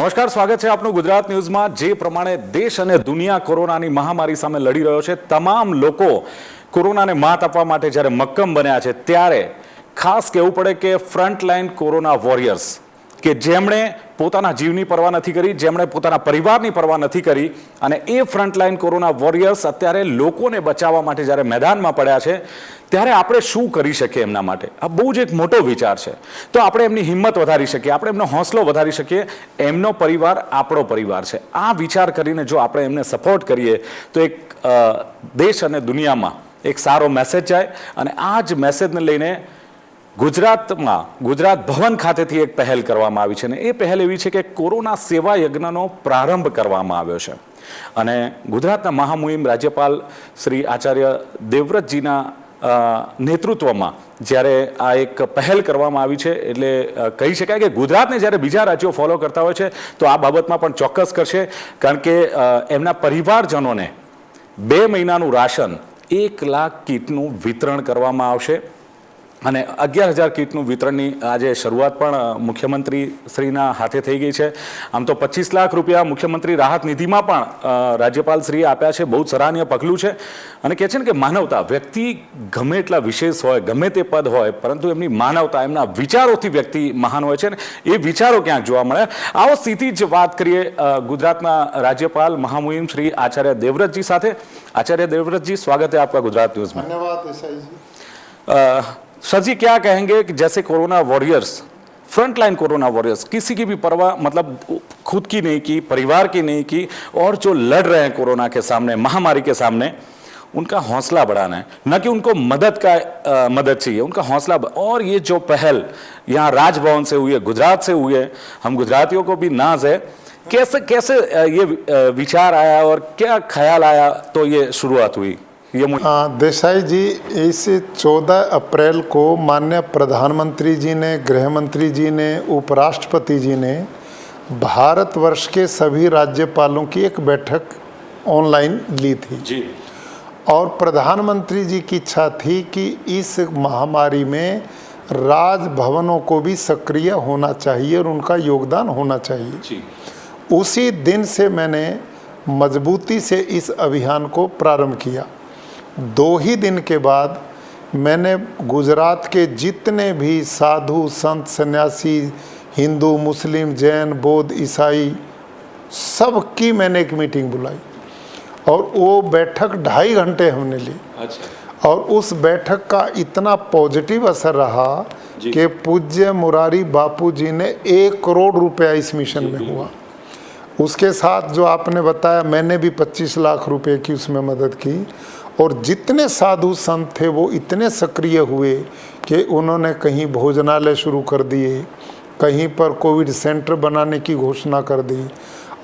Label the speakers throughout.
Speaker 1: નમસ્કાર, સ્વાગત છે આપનું ગુજરાત ન્યૂઝમાં। જે પ્રમાણે દેશ અને દુનિયા કોરોનાની મહામારી સામે લડી રહ્યો છે, તમામ લોકો કોરોનાને માત આપવા માટે જ્યારે મક્કમ બન્યા છે, ત્યારે ખાસ કહેવું પડે કે ફ્રન્ટલાઇન કોરોના વોરિયર્સ કે જેમણે પોતાના જીવની પરવા નથી કરી, જેમણે પોતાના પરિવારની પરવા નથી કરી, અને એ ફ્રન્ટલાઇન કોરોના વોરિયર્સ અત્યારે લોકોને બચાવવા માટે જ્યારે મેદાનમાં પડ્યા છે, ત્યારે આપણે શું કરી શકીએ એમના માટે? આ બહુ જ એક મોટો વિચાર છે। તો આપણે એમની હિંમત વધારી શકીએ, આપણે એમનો હોંસલો વધારી શકીએ। એમનો પરિવાર આપણો પરિવાર છે, આ વિચાર કરીને જો આપણે એમને સપોર્ટ કરીએ તો એક દેશ અને દુનિયામાં એક સારો મેસેજ જાય। અને આ જ મેસેજને લઈને ગુજરાતમાં ગુજરાત ભવન ખાતેથી એક પહેલ કરવામાં આવી છે, અને એ પહેલ એવી છે કે કોરોના સેવા યજ્ઞનો પ્રારંભ કરવામાં આવ્યો છે। અને ગુજરાતના મહામુહિમ રાજ્યપાલ શ્રી આચાર્ય દેવવ્રતજીના નેતૃત્વમાં જ્યારે આ એક પહેલ કરવામાં આવી છે, એટલે કહી શકાય કે ગુજરાતને જ્યારે બીજા રાજ્યો ફોલો કરતા હોય છે તો આ બાબતમાં પણ ચોક્કસ કરશે, કારણ કે એમના પરિવારજનોને 2 મહિનાનું રાશન 1 લાખ કીટનું વિતરણ કરવામાં આવશે। અને 11,000 કીટનું વિતરણની આજે શરૂઆત પણ મુખ્યમંત્રી શ્રીના હાથે થઈ ગઈ છે। આમ તો 25 લાખ રૂપિયા મુખ્યમંત્રી રાહત નિધિમાં પણ રાજ્યપાલ શ્રીએ આપ્યા છે, બહુ સરાહનીય પગલું છે। અને કહે છે ને કે માનવતા, વ્યક્તિ ગમે એટલા વિશેષ હોય, ગમે તે પદ હોય, પરંતુ એમની માનવતા, એમના વિચારોથી વ્યક્તિ મહાન હોય છે, ને એ વિચારો ક્યાંક જોવા મળે। આવો સીધી જ વાત કરીએ ગુજરાતના રાજ્યપાલ મહામુહિમ શ્રી આચાર્ય દેવવ્રતજી સાથે। आचार्य देवव्रत जी, स्वागत है आपका गुजरात न्यूज में।
Speaker 2: धन्यवाद ईसाई जी।
Speaker 1: सर जी, क्या कहेंगे कि जैसे corona warriors, frontline corona warriors, किसी की भी परवाह मतलब खुद की नहीं की, परिवार की नहीं की, और जो लड़ रहे हैं कोरोना के सामने, महामारी के सामने, उनका हौसला बढ़ाना है, न कि उनको मदद चाहिए, उनका हौसला। और ये जो पहल यहाँ राजभवन से हुई है, गुजरात से हुई है, हम गुजरातियों को भी नाज है। कैसे ये विचार आया और क्या ख्याल आया तो ये शुरुआत हुई?
Speaker 2: देसाई जी, इस 14 अप्रैल को माननीय प्रधानमंत्री जी ने, गृह मंत्री जी ने, उपराष्ट्रपति जी ने भारतवर्ष के सभी राज्यपालों की एक बैठक ऑनलाइन ली थी
Speaker 1: जी।
Speaker 2: और प्रधानमंत्री जी की इच्छा थी कि इस महामारी में राजभवनों को भी सक्रिय होना चाहिए और उनका योगदान होना चाहिए
Speaker 1: जी।
Speaker 2: उसी दिन से मैंने मजबूती से इस अभियान को प्रारंभ किया। 2 ही दिन के बाद मैंने गुजरात के जितने भी साधु संत सन्यासी, हिंदू मुस्लिम जैन बौद्ध ईसाई, सबकी मैंने एक मीटिंग बुलाई और वो बैठक 2.5 घंटे हमने ली।
Speaker 1: अच्छा।
Speaker 2: और उस बैठक का इतना पॉजिटिव असर रहा कि पूज्य मुरारी बापू जी ने 1 करोड़ रुपया इस मिशन में हुआ। उसके साथ जो आपने बताया, मैंने भी 25 लाख रुपए की उसमें मदद की। और जितने साधु संत थे वो इतने सक्रिय हुए कि उन्होंने कहीं भोजनालय शुरू कर दिए, कहीं पर कोविड सेंटर बनाने की घोषणा कर दी,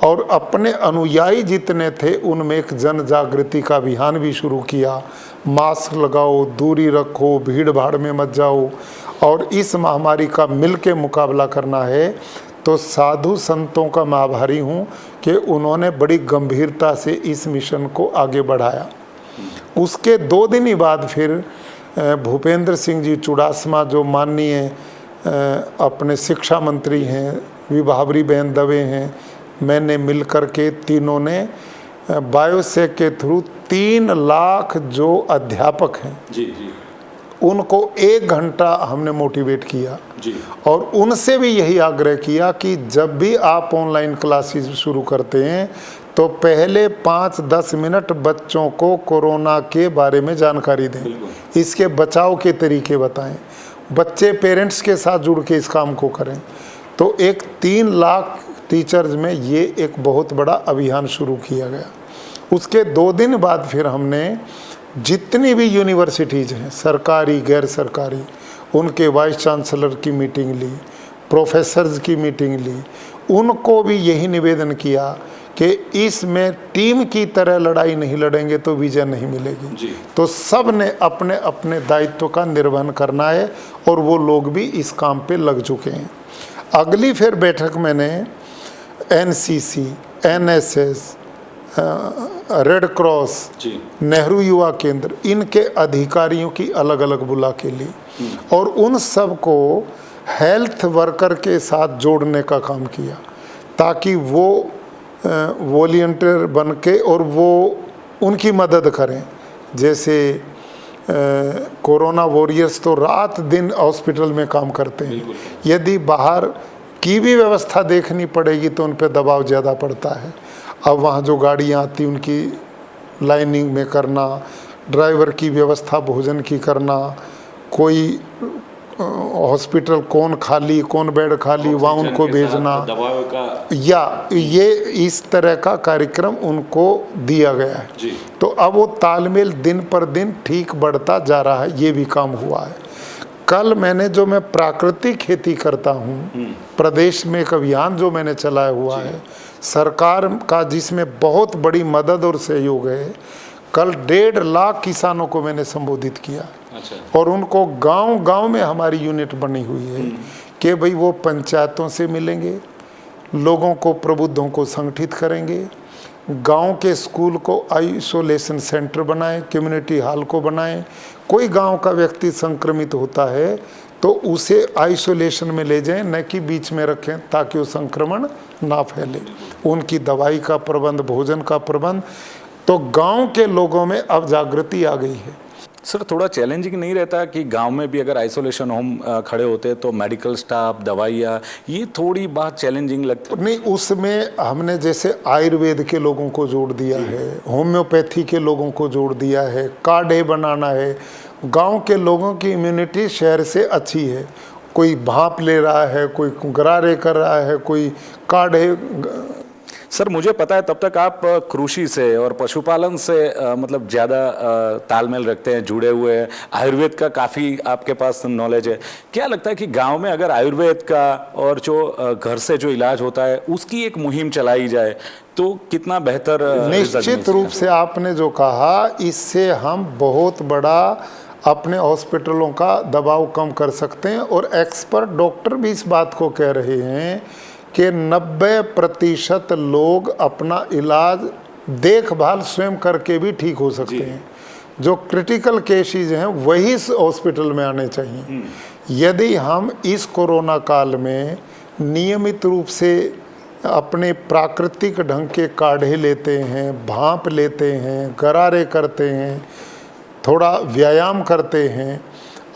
Speaker 2: और अपने अनुयायी जितने थे उनमें एक जन जागृति का अभियान भी शुरू किया। मास्क लगाओ, दूरी रखो, भीड़ भाड़ में मत जाओ, और इस महामारी का मिल के मुकाबला करना है। तो साधु संतों का मैं आभारी हूँ कि उन्होंने बड़ी गंभीरता से इस मिशन को आगे बढ़ाया। उसके 2 दिन ही बाद फिर भूपेंद्र सिंह जी चुड़ासमा, जो माननीय अपने शिक्षा मंत्री हैं, विभावरी बहन दवे हैं, मैंने मिलकर के तीनों ने बायोसेक के थ्रू 3 लाख जो अध्यापक हैं
Speaker 1: जी जी,
Speaker 2: उनको 1 घंटा हमने मोटिवेट किया
Speaker 1: जी।
Speaker 2: और उनसे भी यही आग्रह किया कि जब भी आप ऑनलाइन क्लासेस शुरू करते हैं तो पहले 5-10 मिनट बच्चों को कोरोना के बारे में जानकारी दें, इसके बचाव के तरीके बताएं, बच्चे पेरेंट्स के साथ जुड़ के इस काम को करें। तो एक 3 लाख टीचर्स में ये एक बहुत बड़ा अभियान शुरू किया गया। उसके 2 दिन बाद फिर हमने जितनी भी यूनिवर्सिटीज़ हैं, सरकारी गैर सरकारी, उनके वाइस चांसलर की मीटिंग ली, प्रोफेसर्स की मीटिंग ली, उनको भी यही निवेदन किया कि इसमें टीम की तरह लड़ाई नहीं लड़ेंगे तो विजय नहीं मिलेगी
Speaker 1: जी।
Speaker 2: तो सब ने अपने अपने दायित्व का निर्वहन करना है, और वो लोग भी इस काम पे लग चुके हैं। अगली फिर बैठक मैंने NCC, NSS, red cross, Nehru युवा केंद्र, इनके अधिकारियों की अलग अलग बुला के ली, और उन सब को हेल्थ वर्कर के साथ जोड़ने का काम किया। ताकि वो वॉलंटियर बन के और वो उनकी मदद करें। जैसे कोरोना वॉरियर्स तो रात दिन हॉस्पिटल में काम करते हैं, यदि बाहर की भी व्यवस्था देखनी पड़ेगी तो उन पर दबाव ज़्यादा पड़ता है। अब वहाँ जो गाड़ियाँ आती उनकी लाइनिंग में करना, ड्राइवर की व्यवस्था भोजन की करना, कोई हॉस्पिटल कौन खाली कौन बेड खाली वहाँ उनको भेजना, या ये इस तरह का कार्यक्रम उनको दिया गया है
Speaker 1: जी।
Speaker 2: तो अब वो तालमेल दिन पर दिन ठीक बढ़ता जा रहा है, ये भी काम हुआ है। कल मैं प्राकृतिक खेती करता हूँ, प्रदेश में एक अभियान जो मैंने चलाया हुआ है सरकार का, जिसमें बहुत बड़ी मदद और सहयोग है। कल 1.5 लाख किसानों को मैंने संबोधित किया।
Speaker 1: अच्छा।
Speaker 2: और उनको गांव-गांव में हमारी यूनिट बनी हुई है कि भाई वो पंचायतों से मिलेंगे, लोगों को प्रबुद्धों को संगठित करेंगे, गांव के स्कूल को आइसोलेशन सेंटर बनाएं, कम्युनिटी हॉल को बनाएं। कोई गांव का व्यक्ति संक्रमित होता है तो उसे आइसोलेशन में ले जाएं, न कि बीच में रखें ताकि वो संक्रमण ना फैले। उनकी दवाई का प्रबंध, भोजन का प्रबंध, तो गांव के लोगों में अब जागृति आ गई है।
Speaker 1: सर थोड़ा चैलेंजिंग नहीं रहता कि गांव में भी अगर आइसोलेशन होम खड़े होते तो मेडिकल स्टाफ, दवाइयाँ, ये थोड़ी बात चैलेंजिंग लगती?
Speaker 2: नहीं, उसमें हमने जैसे आयुर्वेद के लोगों को जोड़ दिया है, होम्योपैथी के लोगों को जोड़ दिया है, काढ़े बनाना है। गांव के लोगों की इम्यूनिटी शहर से अच्छी है, कोई भाप ले रहा है, कोई गरारे कर रहा है, कोई काढ़े।
Speaker 1: सर मुझे पता है तब तक आप कृषि से और पशुपालन से मतलब ज़्यादा तालमेल रखते हैं, जुड़े हुए हैं, आयुर्वेद का काफ़ी आपके पास नॉलेज है। क्या लगता है कि गांव में अगर आयुर्वेद का और जो घर से जो इलाज होता है उसकी एक मुहिम चलाई जाए तो कितना बेहतर?
Speaker 2: निश्चित रूप से आपने जो कहा, इससे हम बहुत बड़ा अपने हॉस्पिटलों का दबाव कम कर सकते हैं। और एक्सपर्ट डॉक्टर भी इस बात को कह रहे हैं कि 90% लोग अपना इलाज देखभाल स्वयं करके भी ठीक हो सकते हैं। जो क्रिटिकल केसेस हैं वही हॉस्पिटल में आने चाहिए। यदि हम इस कोरोना काल में नियमित रूप से अपने प्राकृतिक ढंग के काढ़े लेते हैं, भाप लेते हैं, गरारे करते हैं, थोड़ा व्यायाम करते हैं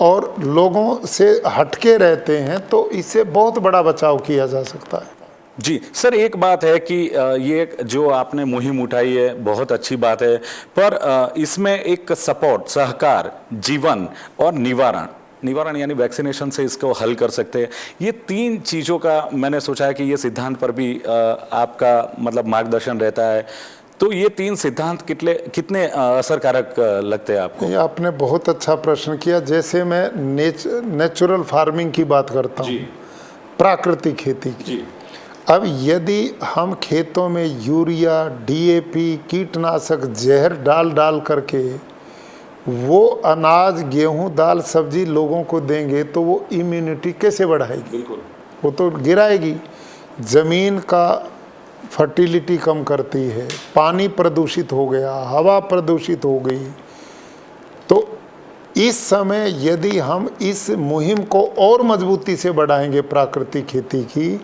Speaker 2: और लोगों से हटके रहते हैं, तो इससे बहुत बड़ा बचाव किया जा सकता है।
Speaker 1: जी सर, एक बात है कि ये जो आपने मुहिम उठाई है बहुत अच्छी बात है, पर इसमें एक सपोर्ट, सहकार, जीवन और निवारण यानी वैक्सीनेशन से इसको हल कर सकते हैं। ये 3 चीज़ों का मैंने सोचा है कि ये सिद्धांत पर भी आपका मतलब मार्गदर्शन रहता है। तो ये 3 सिद्धांत कितने असरकारक लगते हैं आपको?
Speaker 2: ये आपने बहुत अच्छा प्रश्न किया। जैसे मैं नेचुरल फार्मिंग की बात करता हूँ, प्राकृतिक खेती की। अब यदि हम खेतों में यूरिया, डीएपी, कीटनाशक, जहर डाल करके वो अनाज, गेहूं, दाल, सब्जी लोगों को देंगे तो वो इम्यूनिटी कैसे बढ़ाएगी?
Speaker 1: बिल्कुल,
Speaker 2: वो तो गिराएगी। ज़मीन का फर्टिलिटी कम करती है, पानी प्रदूषित हो गया, हवा प्रदूषित हो गई। तो इस समय यदि हम इस मुहिम को और मजबूती से बढ़ाएंगे प्राकृतिक खेती की,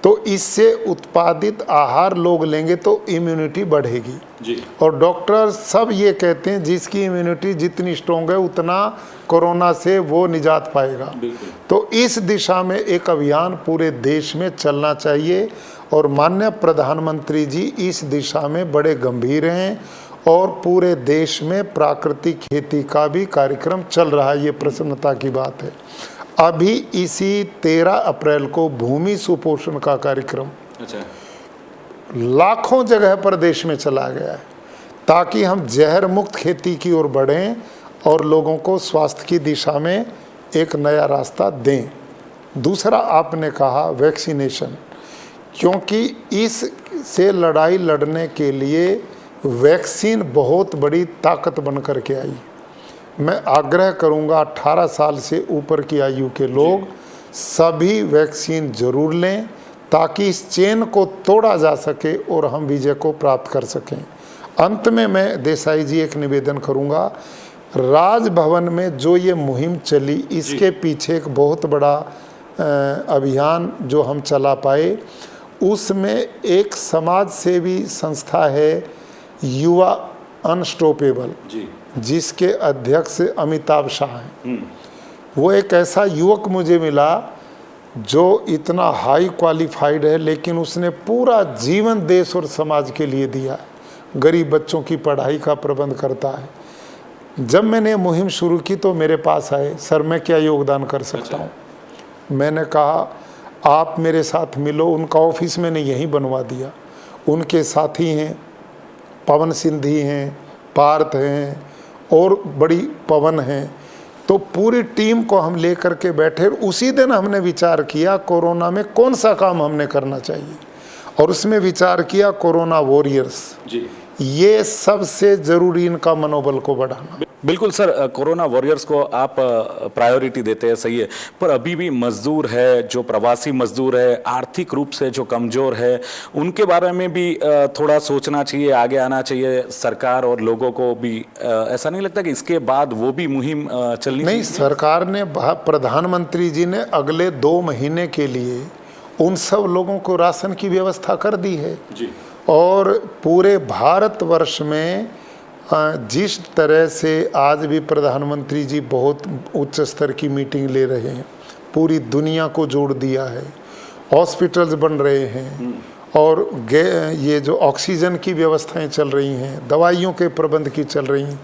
Speaker 2: तो इससे उत्पादित आहार लोग लेंगे तो इम्यूनिटी बढ़ेगी
Speaker 1: जी।
Speaker 2: और डॉक्टर सब ये कहते हैं जिसकी इम्यूनिटी जितनी स्ट्रॉन्ग है उतना कोरोना से वो निजात पाएगा। तो इस दिशा में एक अभियान पूरे देश में चलना चाहिए और माननीय प्रधानमंत्री जी इस दिशा में बड़े गंभीर हैं और पूरे देश में प्राकृतिक खेती का भी कार्यक्रम चल रहा है। ये प्रसन्नता की बात है। अभी इसी 13 अप्रैल को भूमि सुपोषण का कार्यक्रम लाखों जगह पर देश में चला गया है ताकि हम जहर मुक्त खेती की ओर बढ़ें और लोगों को स्वास्थ्य की दिशा में एक नया रास्ता दें। दूसरा आपने कहा वैक्सीनेशन, क्योंकि इस से लड़ाई लड़ने के लिए वैक्सीन बहुत बड़ी ताकत बन कर के आई। मैं आग्रह करूंगा 18 साल से ऊपर की आयु के लोग सभी वैक्सीन जरूर लें ताकि इस चेन को तोड़ा जा सके और हम विजय को प्राप्त कर सकें। अंत में मैं देसाई जी एक निवेदन करूंगा, राजभवन में जो ये मुहिम चली इसके पीछे एक बहुत बड़ा अभियान जो हम चला पाए उसमें एक समाज सेवी संस्था है युवा अनस्टॉपेबल, जिसके अध्यक्ष अमिताभ शाह हैं। वो एक ऐसा युवक मुझे मिला जो इतना हाई क्वालिफाइड है, लेकिन उसने पूरा जीवन देश और समाज के लिए दिया है। गरीब बच्चों की पढ़ाई का प्रबंध करता है। जब मैंने मुहिम शुरू की तो मेरे पास आए, सर मैं क्या योगदान कर सकता हूँ। मैंने कहा आप मेरे साथ मिलो। उनका ऑफिस मैंने यहीं बनवा दिया। उनके साथी हैं, पवन सिंधी हैं, पार्थ हैं और बड़ी पवन हैं। तो पूरी टीम को हम लेकर के बैठे। उसी दिन हमने विचार किया कोरोना में कौन सा काम हमने करना चाहिए, और उसमें विचार किया कोरोना वॉरियर्स। ये सबसे ज़रूरी, इनका मनोबल को बढ़ाना।
Speaker 1: बिल्कुल सर, कोरोना वॉरियर्स को आप प्रायोरिटी देते हैं, सही है, पर अभी भी मजदूर है, जो प्रवासी मजदूर है, आर्थिक रूप से जो कमज़ोर है, उनके बारे में भी थोड़ा सोचना चाहिए, आगे आना चाहिए सरकार और लोगों को भी। ऐसा नहीं लगता कि इसके बाद वो भी मुहिम चलनी
Speaker 2: नहीं, सरकार ने, प्रधानमंत्री जी ने अगले 2 महीने के लिए उन सब लोगों को राशन की व्यवस्था कर दी है जी। और पूरे भारतवर्ष में जिस तरह से आज भी प्रधानमंत्री जी बहुत उच्च स्तर की मीटिंग ले रहे हैं, पूरी दुनिया को जोड़ दिया है। हॉस्पिटल्स बन रहे हैं और ये जो ऑक्सीजन की व्यवस्थाएं चल रही हैं, दवाइयों के प्रबंध की चल रही हैं,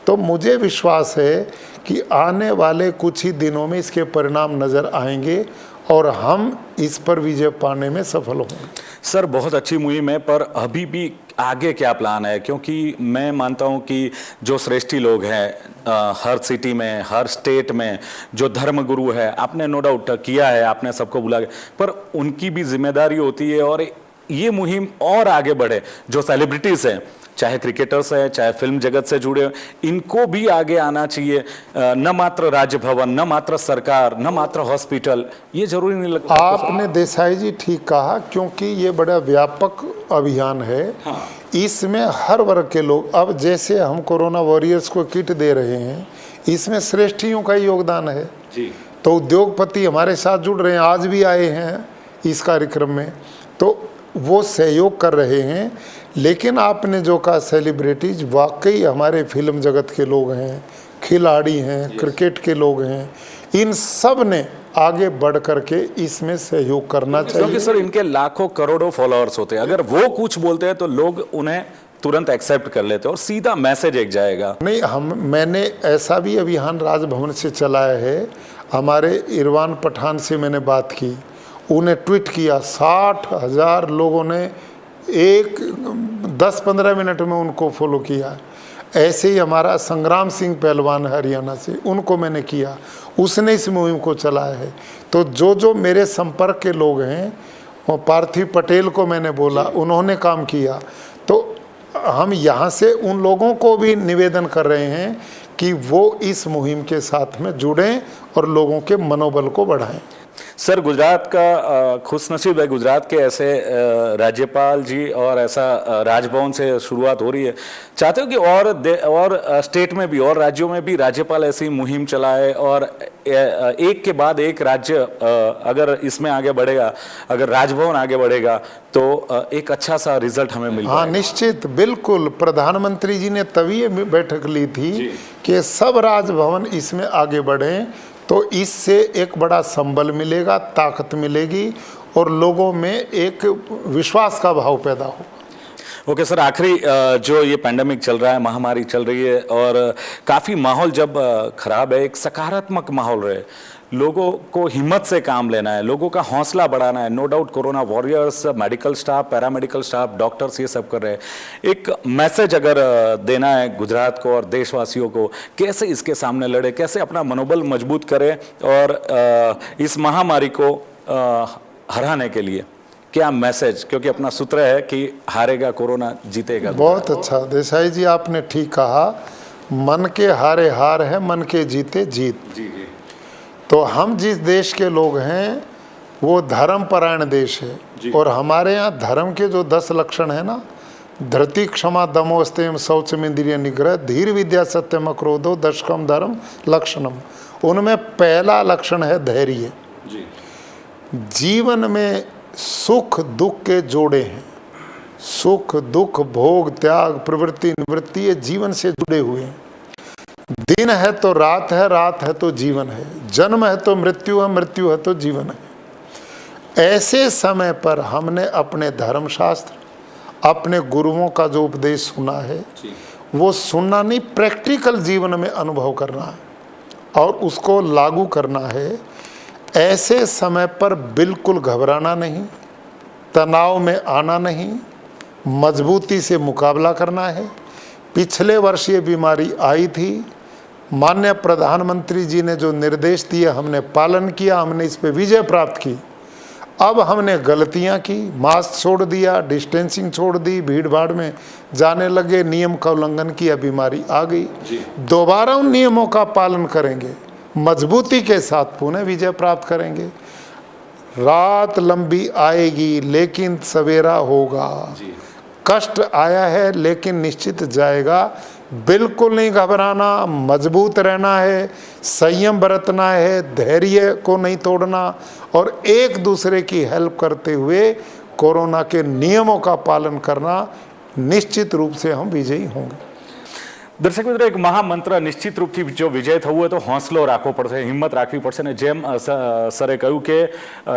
Speaker 2: तो मुझे विश्वास है कि आने वाले कुछ ही दिनों में इसके परिणाम नज़र आएंगे और हम इस पर विजय पाने में सफल होंगे।
Speaker 1: सर बहुत अच्छी मुहिम है, पर अभी भी आगे क्या प्लान है? क्योंकि मैं मानता हूं कि जो श्रेष्ठी लोग हैं हर सिटी में, हर स्टेट में, जो धर्मगुरु है, आपने नो डाउट किया है, आपने सबको बुला के, पर उनकी भी जिम्मेदारी होती है और ये मुहिम और आगे बढ़े। जो सेलिब्रिटीज़ हैं, चाहे क्रिकेटर्स हैं, चाहे फिल्म जगत से जुड़े हो, इनको भी आगे आना चाहिए। न मात्र राज्य भवन, न मात्र सरकार, न मात्र हॉस्पिटल, ये जरूरी नहीं लगता?
Speaker 2: आपने देसाई जी ठीक कहा, क्योंकि ये बड़ा व्यापक अभियान है।
Speaker 1: हाँ।
Speaker 2: इसमें हर वर्ग के लोग, अब जैसे हम कोरोना वॉरियर्स को किट दे रहे हैं, इसमें श्रेष्ठियों का योगदान है
Speaker 1: जी।
Speaker 2: तो उद्योगपति हमारे साथ जुड़ रहे हैं, आज भी आए हैं इस कार्यक्रम में, तो वो सहयोग कर रहे हैं। लेकिन आपने जो कहा सेलिब्रिटीज, वाकई हमारे फिल्म जगत के लोग हैं, खिलाड़ी हैं, क्रिकेट के लोग हैं, इन सब ने आगे बढ़ करके इसमें सहयोग करना चाहिए।
Speaker 1: क्योंकि सर इनके लाखों करोड़ों फॉलोअर्स होते हैं, अगर वो कुछ बोलते हैं तो लोग उन्हें तुरंत एक्सेप्ट कर लेते हैं और सीधा मैसेज एक जाएगा।
Speaker 2: नहीं, मैंने ऐसा भी अभियान राजभवन से चलाया है। हमारे इरफान पठान से मैंने बात की, उन्हें ट्वीट किया, 60,000 लोगों ने 10-15 मिनट में उनको फॉलो किया। ऐसे ही हमारा संग्राम सिंह पहलवान हरियाणा से, उनको मैंने किया, उसने इस मुहिम को चलाया है। तो जो मेरे संपर्क के लोग हैं, वो पार्थिव पटेल को मैंने बोला, उन्होंने काम किया। तो हम यहाँ से उन लोगों को भी निवेदन कर रहे हैं कि वो इस मुहिम के साथ में जुड़ें और लोगों के मनोबल को बढ़ाएं।
Speaker 1: सर खुशनसीब है गुजरात के ऐसे राज्यपाल जी और ऐसा राजभवन से शुरुआत हो रही है। चाहते हो कि और स्टेट में भी और राज्यों में भी राज्यपाल ऐसी मुहिम चलाए और एक के बाद एक राज्य अगर इसमें आगे बढ़ेगा, अगर राजभवन आगे बढ़ेगा तो एक अच्छा सा रिजल्ट हमें मिल
Speaker 2: हाँ, निश्चित, बिल्कुल। प्रधानमंत्री जी ने तभी ये बैठक ली थी कि सब राजभवन इसमें आगे बढ़ें, तो इससे एक बड़ा संबल मिलेगा, ताकत मिलेगी और लोगों में एक विश्वास का भाव पैदा होगा।
Speaker 1: ओके सर, आखिरी जो ये पैंडेमिक चल रहा है, महामारी चल रही है और काफ़ी माहौल जब खराब है, एक सकारात्मक माहौल रहे, लोगों को हिम्मत से काम लेना है, लोगों का हौसला बढ़ाना है। No doubt corona warriors, medical staff, paramedical staff, doctors, ये सब कर रहे हैं। एक मैसेज अगर देना है गुजरात को और देशवासियों को, कैसे इसके सामने लड़े, कैसे अपना मनोबल मजबूत करें और इस महामारी को हराने के लिए क्या मैसेज? क्योंकि अपना सूत्र है कि हारेगा कोरोना, जीतेगा।
Speaker 2: बहुत अच्छा देसाई जी, आपने ठीक कहा, मन के हारे हार है, मन के जीते जीत।
Speaker 1: जी जी।
Speaker 2: तो हम जिस देश के लोग हैं वो धर्मपरायण देश है, और हमारे यहाँ धर्म के जो 10 लक्षण है ना, धरती क्षमा दमो स्तेम शौचम इंद्रिय निग्रह धीर विद्या सत्यम क्रोधो दशकम धर्म लक्षणम, उनमें पहला लक्षण है धैर्य। जीवन में सुख दुख के जोड़े हैं। सुख दुख भोग त्याग प्रवृत्ति निवृत्ति ये जीवन से जुड़े हुए हैं। दिन है तो रात है तो जीवन है, जन्म है तो मृत्यु है, मृत्यु है तो जीवन है। ऐसे समय पर हमने अपने धर्मशास्त्र अपने गुरुओं का जो उपदेश सुना है वो सुनना नहीं, प्रैक्टिकल जीवन में अनुभव करना है और उसको लागू करना है। ऐसे समय पर बिल्कुल घबराना नहीं, तनाव में आना नहीं, मजबूती से मुकाबला करना है। पिछले वर्ष ये बीमारी आई थी, माननीय प्रधानमंत्री जी ने जो निर्देश दिए हमने पालन किया, हमने इस पे विजय प्राप्त की। अब हमने गलतियां की, मास्क छोड़ दिया, डिस्टेंसिंग छोड़ दी, भीड़ भाड़ में जाने लगे, नियम का उल्लंघन किया, बीमारी आ गई। दोबारा उन नियमों का पालन करेंगे, मजबूती के साथ पुनः विजय प्राप्त करेंगे। रात लंबी आएगी लेकिन सवेरा होगा। कष्ट आया है लेकिन निश्चित जाएगा। बिल्कुल नहीं घबराना, मजबूत रहना है, संयम बरतना है, धैर्य को नहीं तोड़ना और एक दूसरे की हेल्प करते हुए कोरोना के नियमों का पालन करना। निश्चित रूप से हम विजयी होंगे।
Speaker 1: દર્શક મિત્રો, એક મહામંત્ર નિશ્ચિત રૂપથી જો વિજય થવું હોય તો હોંસલો રાખવો પડશે, હિંમત રાખવી પડશે ને જેમ સરે કહ્યું કે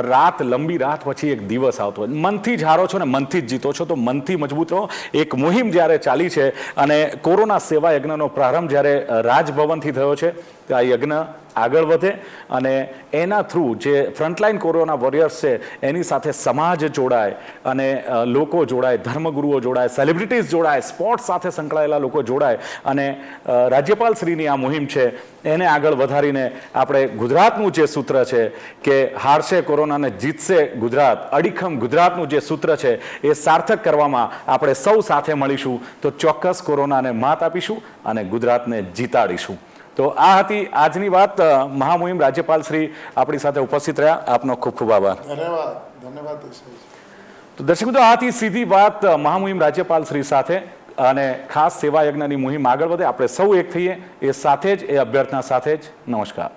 Speaker 1: રાત લંબી રાત પછી એક દિવસ આવતો હોય, મનથી જ હારો છો ને મનથી જ જીતો છો તો મનથી મજબૂત રહો। એક મુહિમ જ્યારે ચાલી છે અને કોરોના સેવા યજ્ઞનો પ્રારંભ જ્યારે રાજભવનથી થયો છે તો આ યજ્ઞ આગળ વધે અને એના થ્રુ જે ફ્રન્ટલાઇન કોરોના વોરિયર્સ છે એની સાથે સમાજ જોડાય અને લોકો જોડાય, ધર્મગુરુઓ જોડાય, સેલિબ્રિટીઝ જોડાય, સ્પોર્ટ્સ સાથે સંકળાયેલા લોકો જોડાય અને રાજ્યપાલ શ્રીની આ મુહિમ છે એને આગળ વધારીને આપણે ગુજરાતનું જે સૂત્ર છે કે હારશે કોરોનાને જીતશે ગુજરાત, અડીખમ ગુજરાતનું જે સૂત્ર છે એ સાર્થક કરવામાં આપણે સૌ સાથે મળીશું તો ચોક્કસ કોરોનાને માત આપીશું અને ગુજરાતને જીતાડીશું। તો આ હતી આજની વાત। મહામુહિમ રાજ્યપાલ શ્રી આપણી સાથે ઉપસ્થિત રહ્યા, આપનો ખૂબ ખૂબ આભાર।
Speaker 2: ધન્યવાદ।
Speaker 1: તો દર્શક મિત્રો, આ હતી સીધી વાત મહામુહિમ રાજ્યપાલ શ્રી સાથે અને ખાસ સેવા યજ્ઞની મુહિમ આગળ વધે, આપણે સૌ એક થઈએ એ સાથે જ, એ અભ્યર્થના સાથે જ। નમસ્કાર।